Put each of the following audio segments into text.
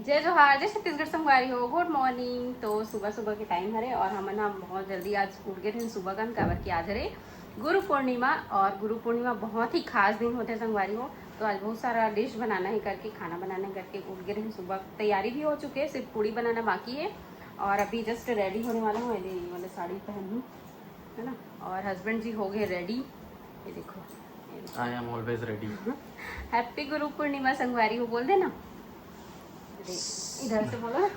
जय जोहार, जय छत्तीसगढ़ संगवारी हो। Good morning. तो सुबह सुबह के टाइम हरे और हम ना बहुत जल्दी आज उठ गए थे सुबह का काबर की आज हरे गुरु पूर्णिमा। और गुरु पूर्णिमा बहुत ही खास दिन होते हैं संगवारी हो। तो आज बहुत सारा डिश बनाना है करके, खाना बनाना करके उठ गए थे सुबह। तैयारी भी हो चुके हैं, सिर्फ पूड़ी बनाना बाकी है। और अभी जस्ट रेडी होने वाला हूँ। ये वाले साड़ी पहन लूँ, है ना। और हस्बैंड जी हो गए रेडी। ये देखो, I am always ready. Happy Guru Purnima संगवारी हो बोल देना। इधर से बोलो।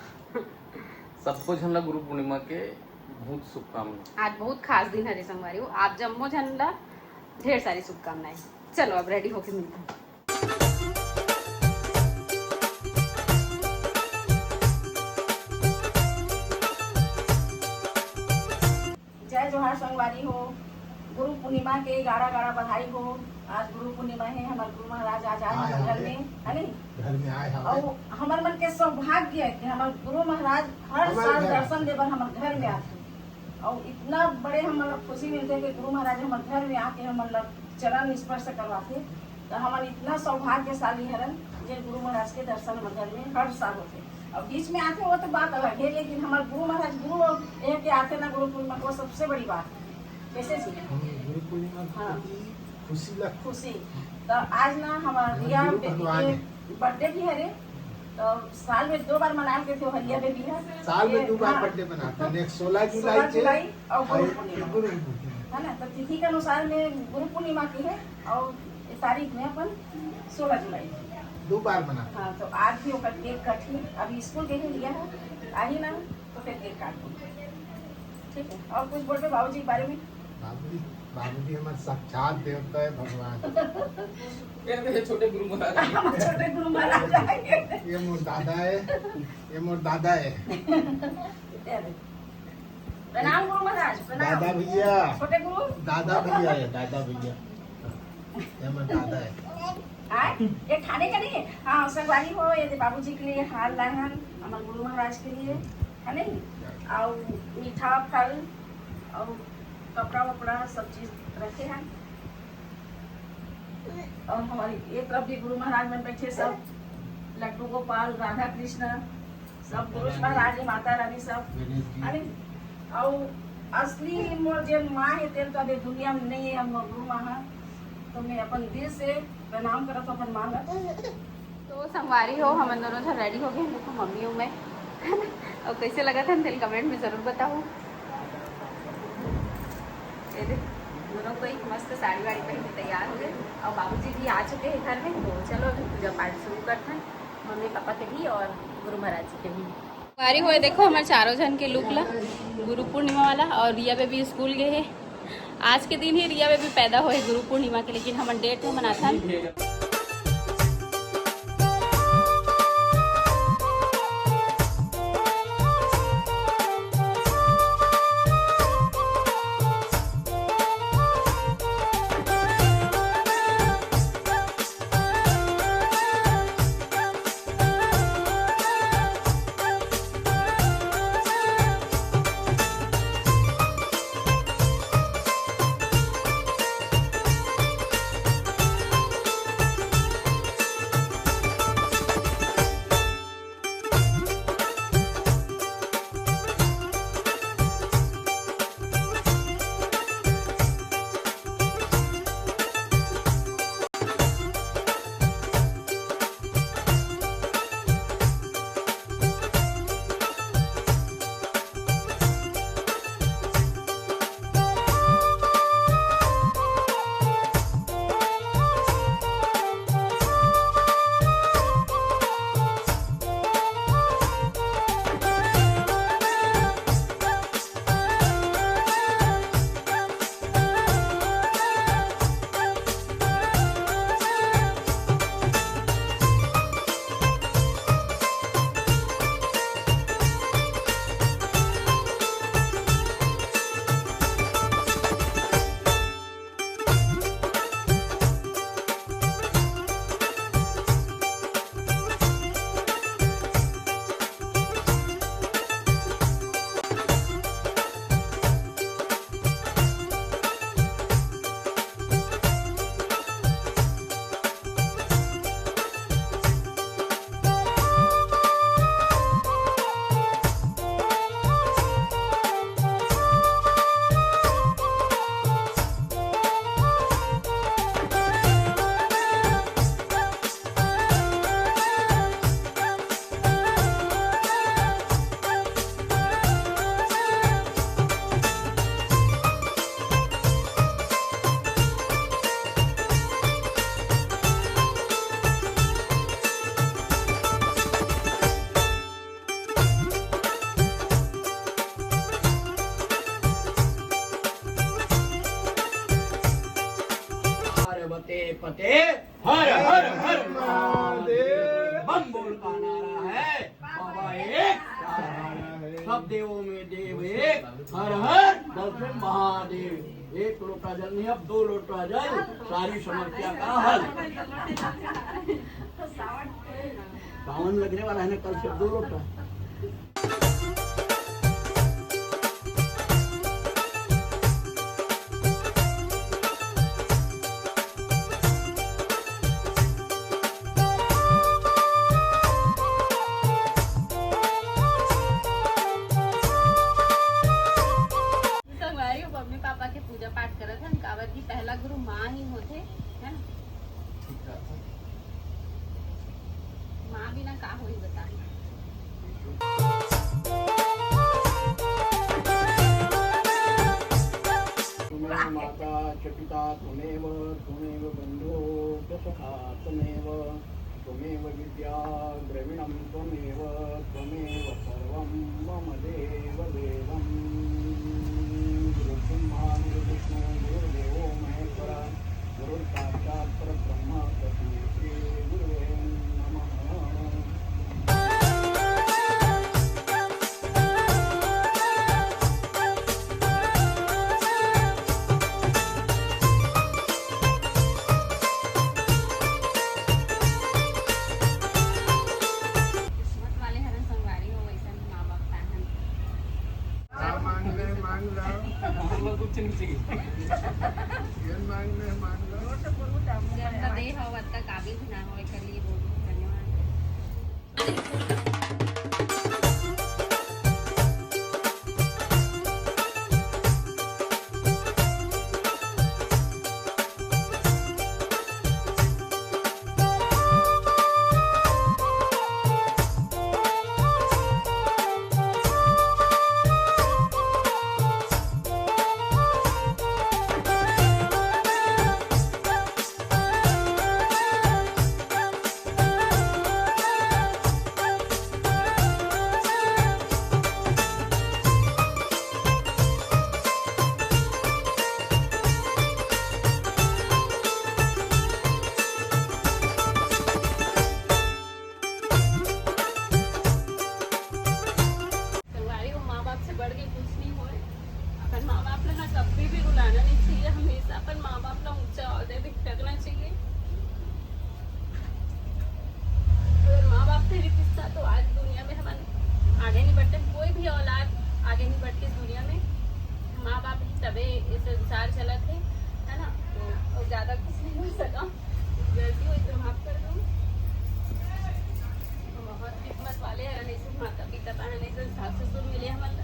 सबको झंडा गुरु पूर्णिमा के बहुत शुभकामनाएं। आज बहुत खास दिन है संगवारी हो। आप जम्मो झंडा ढेर सारी शुभकामनाएं। चलो अब रेडी होके मिलते हैं। जय जोहार संगवारी हो। गुरु पूर्णिमा के गाड़ा गाड़ा बधाई हो। आज गुरु पूर्णिमा है। हमारे गुरु महाराज आज आए हमारे घर में, है नहीं घर में आए हम। और हमारे मन के सौभाग्य है कि हमारे गुरु महाराज हर साल दर्शन देवर हमारे घर में आते। और इतना बड़े हम खुशी मिलते कि गुरु महाराज हमारे घर में आके हम चरण स्पर्श करवाते। तो हमारे इतना सौभाग्यशाली हरन जो गुरु महाराज के दर्शन हमारे घर में हर साल होते। और बीच में आते वो तो बात अलग है, लेकिन हमारे गुरु महाराज गुरु एक के आते ना गुरु पूर्णिमा को सबसे बड़ी बात है। कैसे गुरु पूर्णिमा हाँ खुशी तो आज ना हमारा रिया बर्थडे भी है रे। तो साल में 2 बार मनाए के थे हरिया बेबी है। साल में 2 बार बर्थडे मनाते हैं, एक 16 जुलाई और गुरु पूर्णिमा, है ना। तो तिथि के अनुसार में गुरु पूर्णिमा की है और तारीख में अपन 16 जुलाई 2 बार मनाते। हाँ, तो आज भी ओकर केक कटी। अभी स्कूल गए लिया है, आई ना तो फिर केक काट। ठीक है, और कुछ बोलते बाबूजी के बारे में। बाबूजी हमारे साक्षात देवता है, भगवान। छोटे गुरु महाराज छोटे गुरु महाराज ये मोर दादा है, ये मोर दादा है। प्रणाम गुरु महाराज। प्रणाम दादा भैया, छोटे गुरु। दादा भैया है, दादा भैया ये मोर दादा है। ये खाने का नहीं है। हाँ संगवारी हो, ये बाबूजी के लिए हार लाए हैं हमारे गुरु महाराज के लिए, है नहीं। और मीठा फल और कपड़ा वपड़ा सब चीज रखे हैं। और हमारी एक तरफ भी गुरु महाराज में बैठे सब, लड्डू गोपाल, राधा कृष्ण, सब गुरु महाराज, माता रानी सब, है नहीं। और असली मोर जो माँ है तेल तो अभी दुनिया में नहीं है। हम गुरु माँ तो मैं अपन दिल से प्रणाम करत अपन माँ। तो संगवारी हो, हम दोनों जन रेडी हो गए। देखो मम्मी हूँ मैं, और कैसे लगा था दिल कमेंट में जरूर बताओ। ये देख दोनों को एक मस्त साड़ी वाड़ी पहन के तैयार हो गए। और बाबूजी भी आ चुके हैं घर में। तो चलो अभी पूजा पाठ शुरू करते हैं, मम्मी पापा के भी और गुरु महाराज जी के भी। संगवारी हो देखो हमारे चारों जन के लुक ला गुरु पूर्णिमा वाला। और रिया बेबी स्कूल गए है। आज के दिन ही रिया बेबी पैदा हुए गुरु पूर्णिमा के, लेकिन हम डेट में मनाता है। पते हर हर हर महादेव। बम बोल का नारा है बाबा एक सहारा है, सब देवों में देव एक हर हर दर्शन महादेव। एक लोटा जल नहीं अब 2 लोटा जल, सारी समस्या का हल। सावन लगने वाला है ना, कल से 2 लोटा। मम्मी पापा के पूजा पाठ करत हन, काबर की पहला गुरु माँ ही होते है ना। माँ बिना का होई बता। त्वमेव माता च पिता त्वमेव बन्धो च सखा त्वमेव विद्या द्रविणं त्वमेव सर्वं मम देव देवम्। गुरुब्रह्मा गुरुविष्णु गुरुदेवो महेश्वरा गुरुसाक्षात् परब्रह्म तस्मै श्री गुरुवे नमः। किस्मत वाले हरन संगवारी हो, वैसन माँ बाप पाहन। कुछ नहीं चाहिए। जब दे हो वत्ता काबिल ना हो, एकर लिए बहुत धन्यवाद। संगवारी हो, माँ बाप से बढ़ के कुछ नहीं होए। अपन माँ बाप ला ना कभी भी रुलाना नहीं चाहिए, हमेशा अपन माँ बाप ला ऊंचा ओहदे पे रखना चाहिए। अगर माँ बाप से रिश्ता तो आज दुनिया में हम आगे नहीं बढ़ते, कोई भी औलाद आगे नहीं बढ़ती इस दुनिया में। माँ बाप तबे इस संसार चलत है ना। तो ज्यादा कुछ नहीं हो सका, गलती हुई तो माफ कर दो। बहुत किस्मत वाले हैं, ऐसे माता पिता पाने ऐसे सास ससुर मिले हमारे।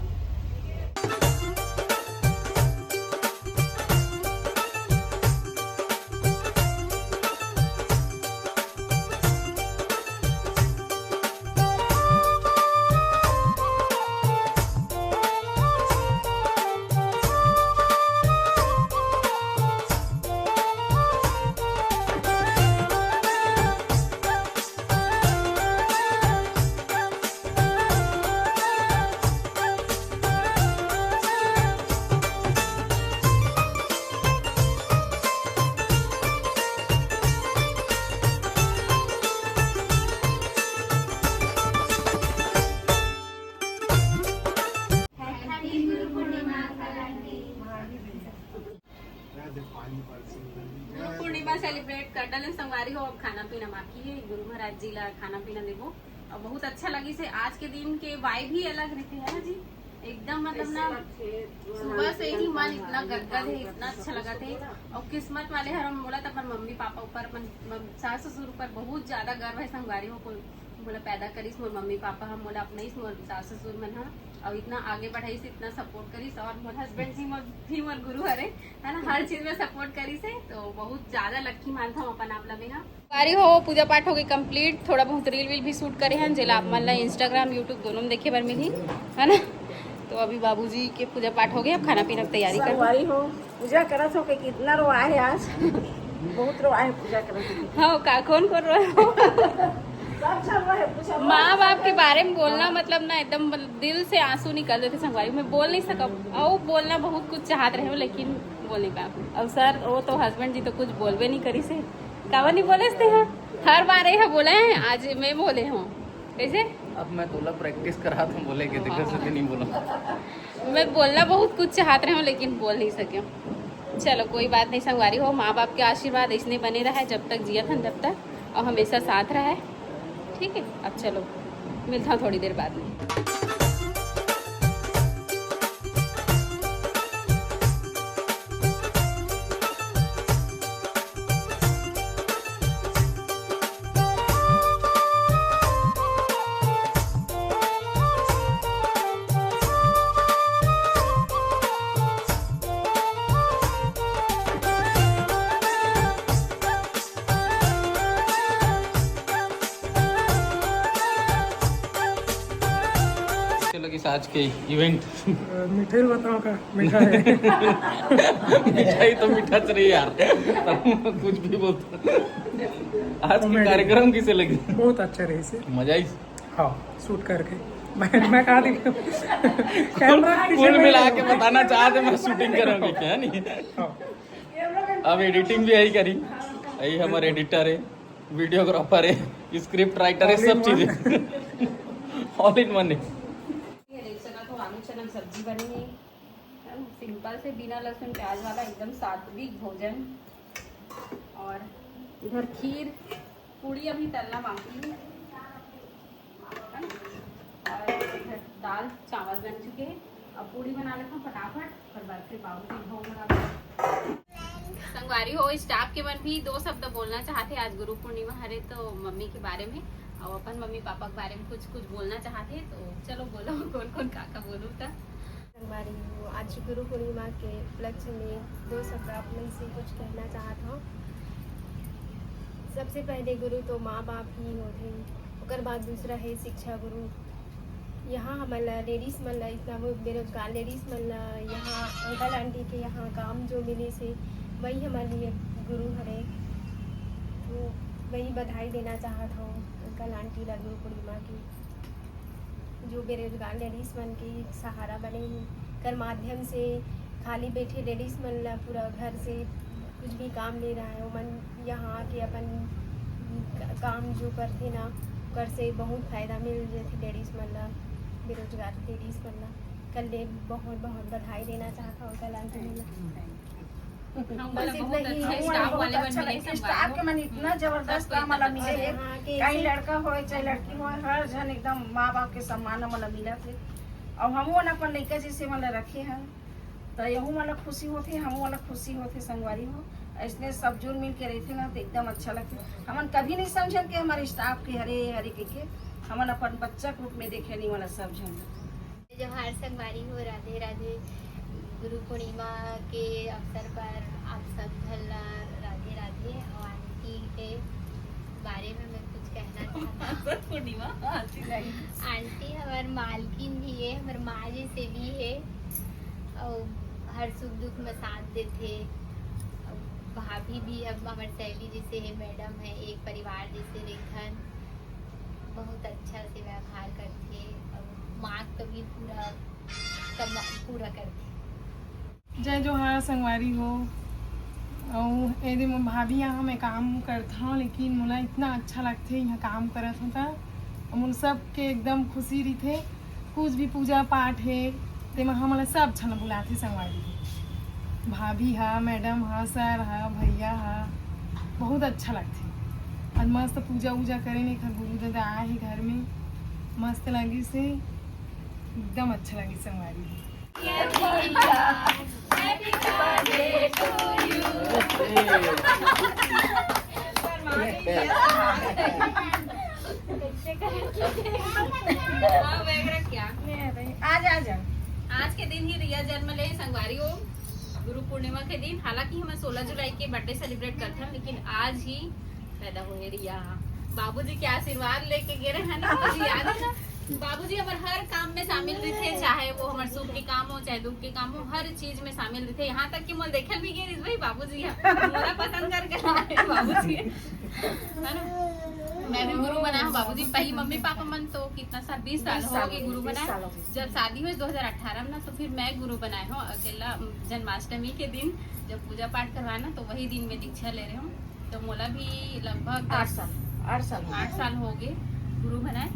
गुरु पूर्णिमा सेलिब्रेट कर डाले संगवारी हो। अब खाना पीना बाकी है, गुरु महाराज जी ला खाना पीना देवो और बहुत अच्छा लगी से। आज के दिन के वाइब ही अलग रहती है ना जी, एकदम मतलब ना सुबह से ही मन इतना गदगद है, इतना अच्छा लगा थे। और किस्मत वाले हर हम बोला था अपन मम्मी पापा ऊपर, अपन सास ससुर ऊपर बहुत ज्यादा गर्व है संगवारी हो। को बोला पैदा करीस मोर मम्मी पापा, हम बोला अपने ही मोर सास ससुर मन हा और इतना आगे बढ़ाई से, इतना सपोर्ट करीस। और मोर हस्बैंड जी मोर गुरु हरे है ना, हर चीज में सपोर्ट करी से। तो बहुत ज्यादा लक्की मानता हूँ अपन आप लगे हाँ। बारी हो पूजा पाठ हो गई कंप्लीट, थोड़ा बहुत रील वील भी शूट करे हैं जिला आप मन ला इंस्टाग्राम यूट्यूब दोनों में देखे बार मिली है ना। तो अभी बाबूजी के पूजा पाठ हो गए, अब खाना पीना की तैयारी कर हो। पूजा करत हो के कितना रोआ है आज बहुत रोआ है पूजा करत। हाँ का कौन कर रहे हो माँ बाप के बारे में बोलना मतलब ना एकदम दिल से आंसू निकल देते संगवारी। मैं बोल नहीं सका और बोलना बहुत कुछ चाहत रहे हो लेकिन बोल नहीं पाया। अब सर वो तो हस्बैंड जी तो कुछ बोलबे नहीं करी से कावा नहीं बोले इसते हैं हर बार ये बोले हैं आज मैं बोले हूँ कैसे अब मैं तोला प्रैक्टिस करा तो बोले कि दिक्कत से नहीं बोला। मैं बोलना बहुत कुछ चाहते रहे हूँ लेकिन बोल नहीं सके हूँ। चलो कोई बात नहीं संगवारी हो, माँ बाप के आशीर्वाद इसने बने रहा है जब तक जिया था तब तक और हमेशा साथ रहा है। ठीक है अब चलो मिलता हूँ थोड़ी देर बाद में। लगी आज के इवेंट मिठाई बताओ का मीठा है। मिठाई तो मीठा चाहिए यार कुछ भी बोलता। आज के कार्यक्रम किसे लगी? बहुत अच्छा रही से मजा आई। हाँ शूट करके मैं कहा दी कुल मिला के बताना चाहते मैं शूटिंग करूंगी क्या नहीं। अब एडिटिंग भी यही करी, यही हमारे एडिटर है, वीडियोग्राफर है, स्क्रिप्ट राइटर है, सब चीजें ऑल इन वन है। आलू चना सब्जी बनी है सिंपल से बिना लहसुन प्याज वाला एकदम सात्विक भोजन। और इधर खीर पूड़ी अभी तलना बाकी है और इधर दाल चावल बन चुके हैं। अब पूड़ी बना लेता हूँ फटाफट और बाद फिर बाबू संगवारी हो। स्टाफ के मन भी दो शब्द बोलना चाहते आज गुरु पूर्णिमा हरे तो मम्मी के बारे में और अपन मम्मी पापा के बारे में कुछ बोलना चाहते हैं तो चलो बोलो कौन कौन का बोलूँ था। हमारी आज गुरु पूर्णिमा के उपलक्ष्य में दो शब्द अपने से कुछ कहना चाहता हूँ। सबसे पहले गुरु तो माँ बाप ही होते, उसके बाद दूसरा है शिक्षा गुरु। यहाँ हमारा लेडीज मन इतना वो बेरोजगार लेडीज मन यहाँ अंकल आंटी के यहाँ काम जो मिले से वही हमारे लिए गुरु हरे। तो वही बधाई देना चाहता हूँ अंकल आंटी ला गुरु पूर्णिमा की, जो बेरोजगार लेडीज मन की सहारा बने कर माध्यम से खाली बैठे लेडीज मन ला पूरा घर से कुछ भी काम ले रहा है। मन यहाँ आके अपन काम जो करते ना कर से बहुत फायदा मिल जाती लेडीज मन ला, बेरोजगार लेडीज मन ला। कल ले बहुत बहुत बधाई देना चाहता हूँ अंकल आंटी मन। बस इतना ही है। बहुत अच्छा लगे स्टाफ के मन इतना जबरदस्त काम वाला मिले है। कहीं लड़का हो चाहे लड़की हो हर जन एकदम माँ बाप के सम्मान वाला मिला थे। और हम अपन लड़का जैसे मतलब रखे हैं तो यहू वाला खुशी होती हम वाला खुशी होते संगवारी हो। इसने सब जुड़ मिल के रहते ना तो एकदम अच्छा लगता। हमन कभी नहीं समझन के हमारे स्टाफ के हरे हरे के हमन अपन बच्चा के रूप में देखे नहीं वाला समझन। जोहार संगवारी हो, राधे राधे। गुरु पूर्णिमा के अवसर पर आप सब भला राधे राधे। और आंटी के बारे में मैं कुछ कहना चाहती हूँ। आंटी हमारे मालकिन भी है, हमारे माँ जैसे भी है और हर सुख दुख में साथ देते। भाभी भी अब हमारे सहेली जैसे है, मैडम है, एक परिवार जैसे रेखन बहुत अच्छा से व्यवहार करते और माँ को भी पूरा करते। जय जोहार संगवारी हो। और यदि मैं भाभी यहाँ मैं काम करता हूँ लेकिन मुला इतना अच्छा लगते यहाँ काम करत होता और मुझे सब के एकदम खुशी रही थे। कुछ भी पूजा पाठ है ते में हमारा सब छन बुलाते संगवारी। भाभी हा, मैडम हा, सर हा, भैया हा, बहुत अच्छा लगते। और मस्त पूजा वूजा करे नहीं खर गुरु दादा आए है घर में, मस्त लगी से एकदम अच्छा लगी संगवारी। आज के दिन ही रिया जन्म ले संगवारी हो गुरु पूर्णिमा के दिन। हालांकि हम 16 जुलाई के बर्थडे सेलिब्रेट करते हैं लेकिन आज ही पैदा हुए रिया। बाबूजी के आशीर्वाद लेके गिरे हैं ना, मुझे याद है ना। बाबूजी हमारे हर काम में शामिल रहते, चाहे वो हमारे सुख के काम हो चाहे दुख के काम हो, हर चीज में शामिल रहते। यहाँ तक कि मोल देखल भी गए भाई बाबूजी मोरा पसंद करके बाबूजी है ना। मैं भी गुरु बना हूँ बाबूजी पहली मम्मी पापा मन तो कितना साल 20 साल हो गए गुरु बनाए। जब शादी हुई 2018 में ना तो फिर मैं गुरु बनाए हूँ अकेला। जन्माष्टमी के दिन जब पूजा पाठ करवाना तो वही दिन में दीक्षा ले रहे हूँ। तो मोला भी लगभग 8 साल 8 साल हो गए गुरु बनाए।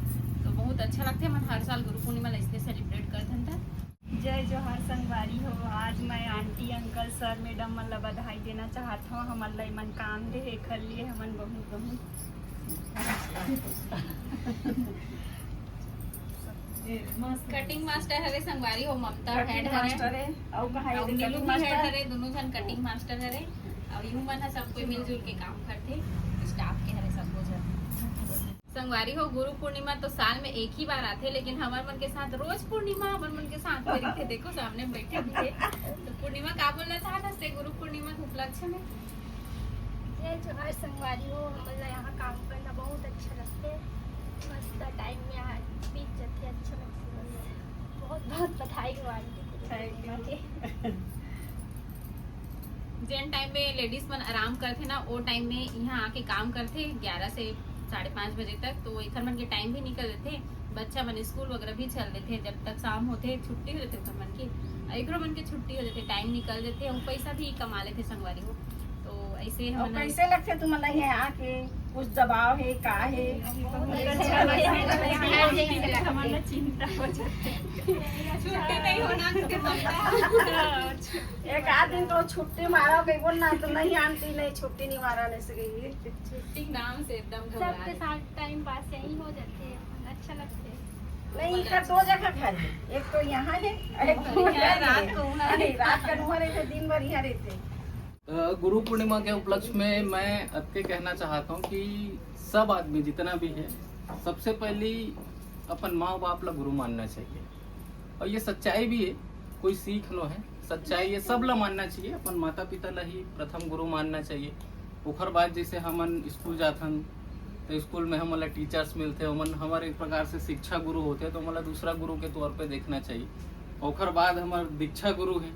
तो बहुत अच्छा लगता है। मन हर साल गुरु पूर्णिमा इसलिए सेलिब्रेट करते था। जय जोहार संगवारी हो। आज मैं आंटी अंकल सर मैडम मन ला बधाई देना चाहत हूँ। हमन ला मन काम दे एकर लिए हमन बहुत कटिंग मास्टर हरे संगवारी हो। ममता हेड मास्टर हरे है और कहा और है नीलू कटिंग भी हेड मास्टर हरे। दोनों जन कटिंग मास्टर हरे और यूं मन सब कोई मिलजुल के काम करते स्टाफ के हरे सब जन। संगवारी हो गुरु पूर्णिमा तो साल में एक ही बार आते, लेकिन हमार मन के साथ रोज पूर्णिमा हमार मन के साथ में रहते। देखो सामने बैठे भी थे। तो पूर्णिमा का बोलना चाहता से गुरु पूर्णिमा के उपलक्ष्य में। जय जोहार संगवारी हो। हमारा यहाँ काम करना बहुत अच्छा लगता है। मस्त टाइम में यहाँ बीत जाते अच्छा लगता है। बहुत बहुत बधाई हो आंटी को। जिन टाइम में लेडीज मन आराम करते ना वो टाइम में यहाँ आके काम करते 11 से 5:30 बजे तक। तो इधर मन के टाइम भी निकल देते। बच्चा मन स्कूल वगैरह भी चल देते। जब तक शाम होते छुट्टी हो जाते उधर मन की एकरो मन के छुट्टी हो जाते, टाइम निकल देते और पैसा भी कमा लेते संगवारी हो। तो ऐसे और हम कैसे लगते तुम यहाँ आके? कुछ दबाव है का है? हमारा चिंता हो जाती छुट्टी नहीं होना के एक आध दिन तो छुट्टी मारा कहीं बोल ना तो नहीं आंटी नहीं छुट्टी नहीं मारा नहीं सकेगी। छुट्टी नाम से एकदम सबके साथ टाइम पास यही हो जाते हैं, अच्छा लगते हैं। नहीं इधर 2 जगह घर है, एक तो यहाँ है एक तो यहाँ रात को वहाँ नहीं, रात का वहाँ रहते दिन भर यहाँ रहते। गुरु पूर्णिमा के उपलक्ष्य में मैं आपके कहना चाहता हूँ कि सब आदमी जितना भी है सबसे पहली अपन माँ बाप ला गुरु मानना चाहिए। और ये सच्चाई भी है, कोई सीख लो है सच्चाई ये सब ला मानना चाहिए। अपन माता पिता ला ही प्रथम गुरु मानना चाहिए। ओखर बाद जैसे हमन स्कूल जाथन तो स्कूल में हमारा टीचर्स मिलते हमन हमारे एक प्रकार से शिक्षा गुरु होते तो हमारा दूसरा गुरु के तौर पे देखना चाहिए। ओखर बाद हमारे दीक्षा गुरु है।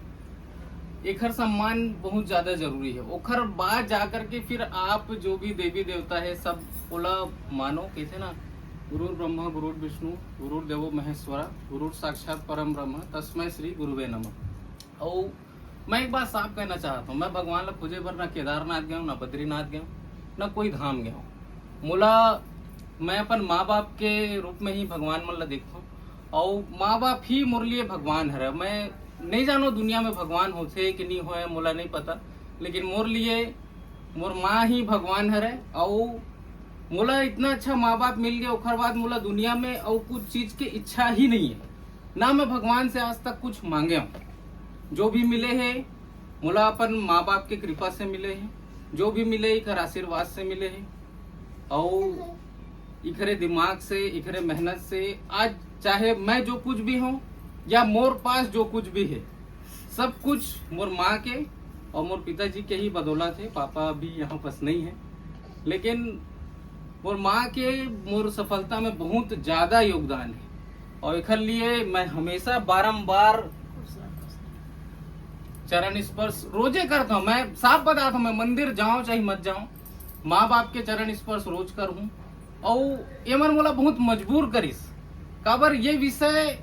एकर सम्मान बहुत ज्यादा जरूरी है। ओखर बाद जाकर के फिर आप जो भी देवी देवता है सब बोला मानो। कहते ना गुरुर ब्रह्मा गुरुर विष्णु गुरुर देवो महेश्वरा गुरुर साक्षात परम ब्रह्म तस्मै श्री गुरुवे नमः। और मैं एक बात साफ कहना चाहता हूँ, मैं भगवान ला पूजे पर ना केदारनाथ गया हूँ ना बद्रीनाथ गया हूँ ना कोई धाम गया हूँ। मोला मैं अपन माँ बाप के रूप में ही भगवान मन ला देखता हूँ और माँ बाप ही मोर लिए भगवान है। मैं नहीं जानो दुनिया में भगवान होते कि नहीं होए मोला नहीं पता, लेकिन मोर लिए मोर माँ ही भगवान है। और मोला इतना अच्छा माँ बाप मिल गया ओखर बाद मोला दुनिया में और कुछ चीज की इच्छा ही नहीं है। ना मैं भगवान से आज तक कुछ मांगे हूँ। जो भी मिले है मोला अपन माँ बाप के कृपा से मिले हैं। जो भी मिले इकर आशीर्वाद से मिले हैं और इखरे दिमाग से इखरे मेहनत से आज चाहे मैं जो कुछ भी हूँ या मोर पास जो कुछ भी है सब कुछ मोर माँ के और मोर पिताजी के ही बदौलत है। पापा भी यहाँ पास नहीं है, लेकिन मोर माँ के मोर सफलता में बहुत ज्यादा योगदान है। और एक लिए मैं हमेशा बारंबार चरण स्पर्श रोजे करता हूँ। मैं साफ बताता हूँ, मैं मंदिर जाऊं चाहे मत जाऊं माँ बाप के चरण स्पर्श रोज करूँ। और ये मन मोला बहुत मजबूर करिस काबर ये विषय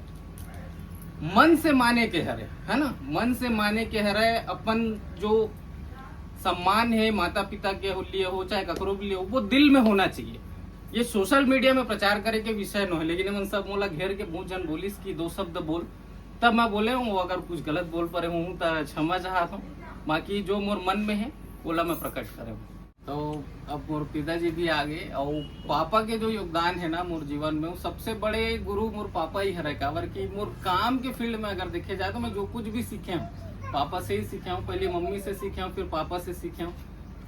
मन से माने के हरे है ना। मन से माने के हरे अपन जो सम्मान है माता पिता के लिए हो चाहे ककरो भी लिए हो वो दिल में होना चाहिए। ये सोशल मीडिया में प्रचार करे के विषय न है। लेकिन मन सब मोला घेर के बहुत जन बोलिस कि 2 शब्द बोल, तब मैं बोले हूँ। अगर कुछ गलत बोल पा रहे हूँ तो क्षमा चाहता हूँ। बाकी जो मोर मन में है बोला मैं प्रकट करे हूँ। तो अब मोर पिताजी भी आ गए और पापा के जो योगदान है ना मोर जीवन में वो सबसे बड़े गुरु मोर पापा ही है। काबर की मोर काम के फील्ड में अगर देखे जाए तो मैं जो कुछ भी सीखे हूँ पापा से ही सीखे हूँ। पहले मम्मी से सीखे हूँ फिर पापा से सीखे हूँ।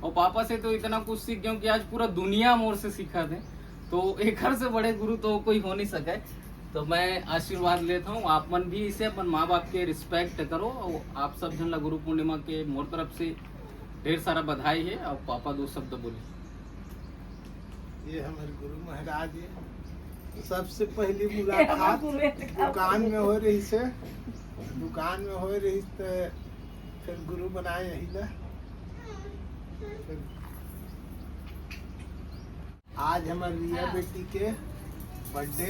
और पापा से तो इतना कुछ सीख गया हूँ कि आज पूरा दुनिया मोर से सीखा थे। तो एक घर से बड़े गुरु तो कोई हो नहीं सके। तो मैं आशीर्वाद लेता हूँ आप मन भी इसे अपन माँ बाप के रिस्पेक्ट करो। और आप सब जन ला गुरु पूर्णिमा के मोर तरफ से ढेर सारा बधाई है। और पापा 2 शब्द बोले। ये हमारे गुरु महाराज है। सबसे पहली मुलाकात दुकान में हो रही से दुकान में हो रही तो फिर गुरु बनाए यही ना। आज हमारे रिया बेटी के बर्थडे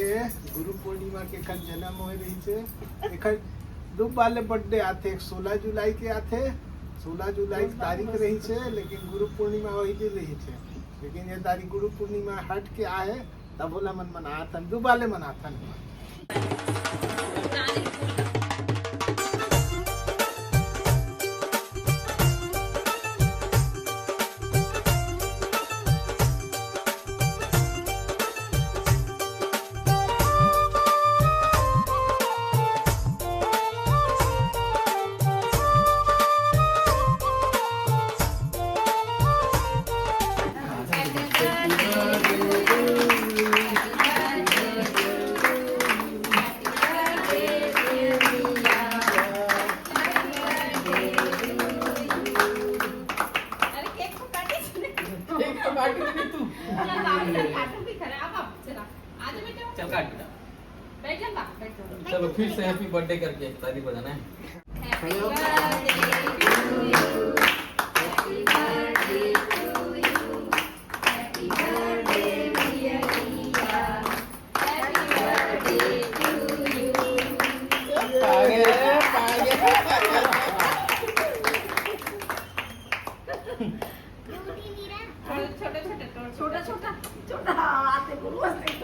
गुरु पूर्णिमा के कल जन्म हो रही से एक 2 वाले बर्थडे आते। एक 16 जुलाई के आते 16 जुलाई तारीख रही है, लेकिन गुरु पूर्णिमा वही दिन रही है। लेकिन ये तारीख गुरु पूर्णिमा हट के आए तब बोला मन मनाथन दुबाले मनाथन। चल काट चलो फिर से हैप्पी बर्थडे करके ताली बजाना है। छोटा छोटा छोटा आते गुरु असते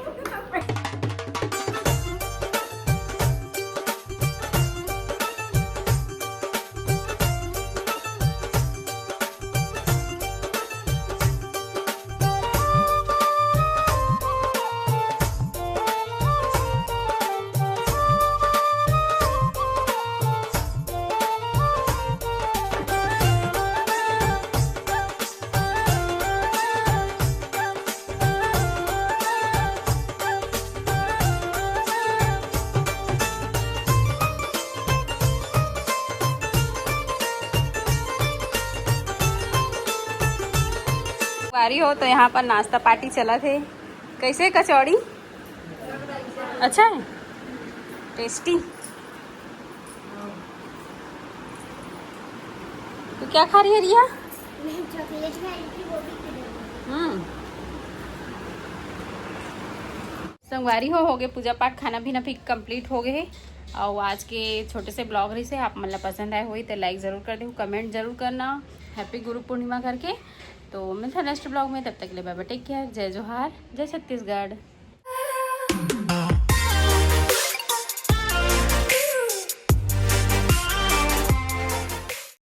बारी हो तो यहाँ पर नाश्ता पार्टी चला थे। कैसे कचौड़ी अच्छा है, टेस्टी। तो क्या खा रही है रिया? संगवारी हो गए पूजा पाठ, खाना पीना भी कंप्लीट हो गए। और आज के छोटे से ब्लॉग रही से आप मतलब पसंद आए हुई तो लाइक ज़रूर कर दें, कमेंट ज़रूर करना हैप्पी गुरु पूर्णिमा करके। तो मिलता है नेक्स्ट ब्लॉग में, तब तक के लिए बाय बाय, टेक केयर, जय जोहार, जय छत्तीसगढ़।